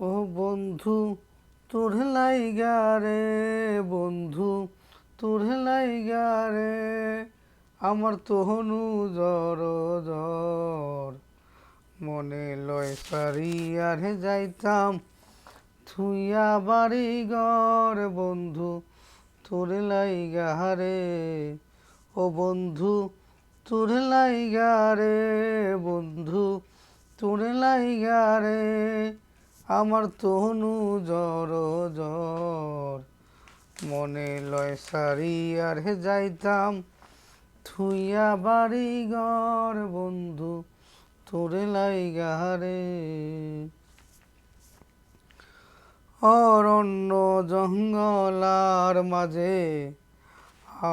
ও বন্ধু তোর লাইগা রে, বন্ধু তোর লাইগা রে, আমার তহনু জ্বর জ্বর, মনে লয় সারি আর যাইতাম থুইয়া বাড়ি ঘর, বন্ধু তোর লাইগা রে, ও বন্ধু তোর লাইগা রে, বন্ধু তোর লাইগা রে, আমার তনু জ্বর জ্বর, মনে লয় সারি আর যাইতাম থুইয়া বাড়ি ঘর, বন্ধু তোরে লাইগা রে। অরণ্য জঙ্গলার মাঝে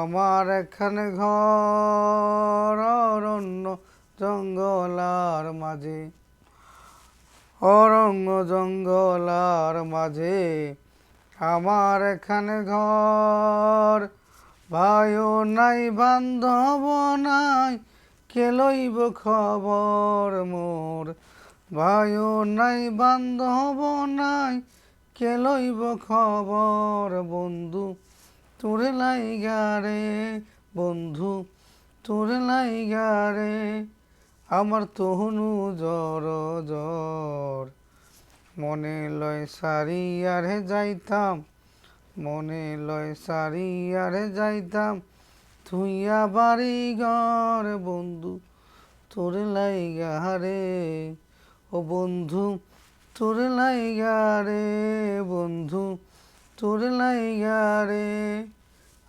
আমার এখানে ঘর, অরণ্য জঙ্গলার মাঝে, অরণ্য জঙ্গলার মাঝে আমার এখানে ঘর, ভাইও নাই বান্ধব নাই কে লইব খবর মোর, ভাইও নাই বান্ধব নাই কে লইব খবর, বন্ধু তোর লাইগা রে, বন্ধু তোর লাইগা রে, আমার তহনু জ্বর জ্বর, মনে লয় সারি আর যাইতাম, মনে লয় সারি আর যাইতাম থুইয়া বাড়ি ঘর, বন্ধু তোর লাইগা রে, ও বন্ধু তোর লাইগা রে, বন্ধু তোর লাইগা রে,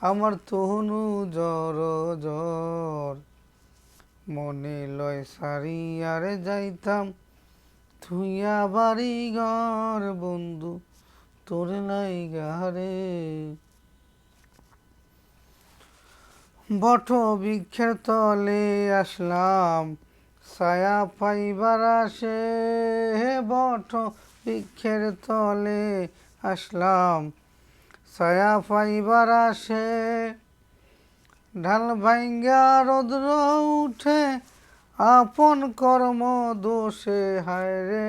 আমার তহনু জ্বর জ্বর, মনে লয় সারি আর যাইতাম থুইয়া বাড়ি ঘর, বন্ধু তোর লাইগা রে। বট বৃক্ষের তলে আসলাম ছায়া পাইবার আসে, বট বৃক্ষের তলে আসলাম ছায়া পাইবার আসে, ঢাল ভাঙ্গা রৌদ্র উঠে আপন কর্ম দোষে, হায় রে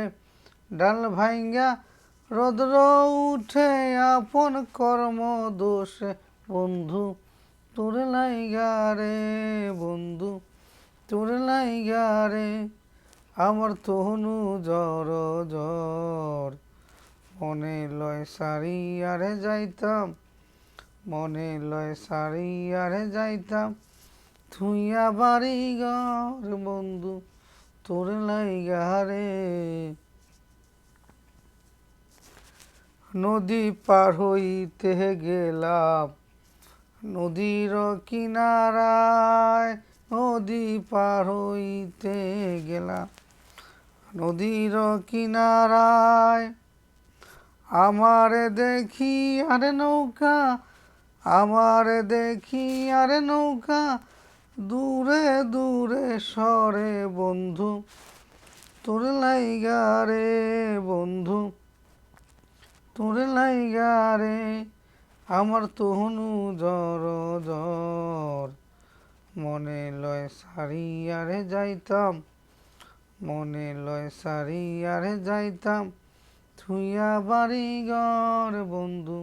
ঢাল ভাঙ্গা রৌদ্র উঠে আপন কর্ম দোষে, বন্ধু তোর লাইগা রে, বন্ধু তোর লাইগা রে, আমার তহনু জ্বর জ্বর, মনে লয় সারি আর যাইতাম, মনে লয় সারি আর যাইতাম থুইয়া বাড়ি ঘর, বন্ধু তোর লাইগা রে। নদী পার হইতে গেলাম নদীর কিনারায়, নদী পার হইতে গেলাম নদীর কিনারায়, আমারে দেখি আরে নৌকা, আমারে দেখি আরে নৌকা, দূরে দূরে সরে, বন্ধু তোর লাইগা রে, বন্ধু তোর লাইগা রে, আমার তহনু জ্বর জ্বর, মনে লয় সারি আর যাইতাম, মনে লয় সারি আর যাইতাম থুইয়া বাড়ি ঘর, বন্ধু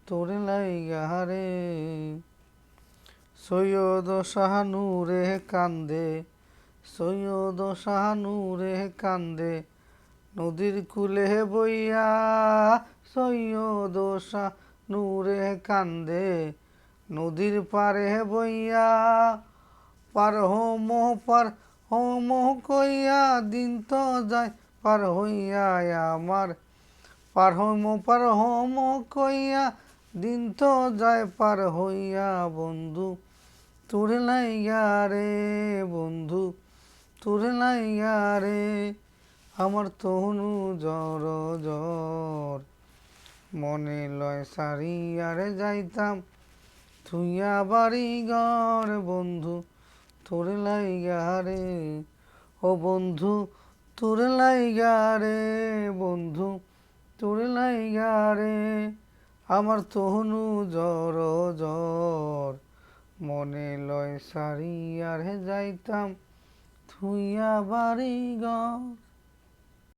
তোর লাইগা রে। সৈয়দ শাহনুরে কান্দে, সৈয়দ শাহনুরে কান্দে নদীর কুলে বইয়া, সৈয়দ শাহনুরে কান্দে নদীর পারে বইয়া, পার হোম কইয়া দিন তো যায় পার হইয়া আমার, পার হোম কইয়া দিন তো যায় পার হইয়া, বন্ধু তোর লাইগা রে, বন্ধু তোর লাইগা রে, আমার তনু জ্বর জ্বর, মনে লয় সারি আর যাইতাম থুইয়া বাড়ি ঘর, বন্ধু তোর লাইগা রে, ও বন্ধু তোর লাইগা রে, বন্ধু তোর লাইগা রে, আমার তনু জ্বর জ্বর, মনে লয় সারি আর যাইতাম থুইয়া বাড়ি ঘর।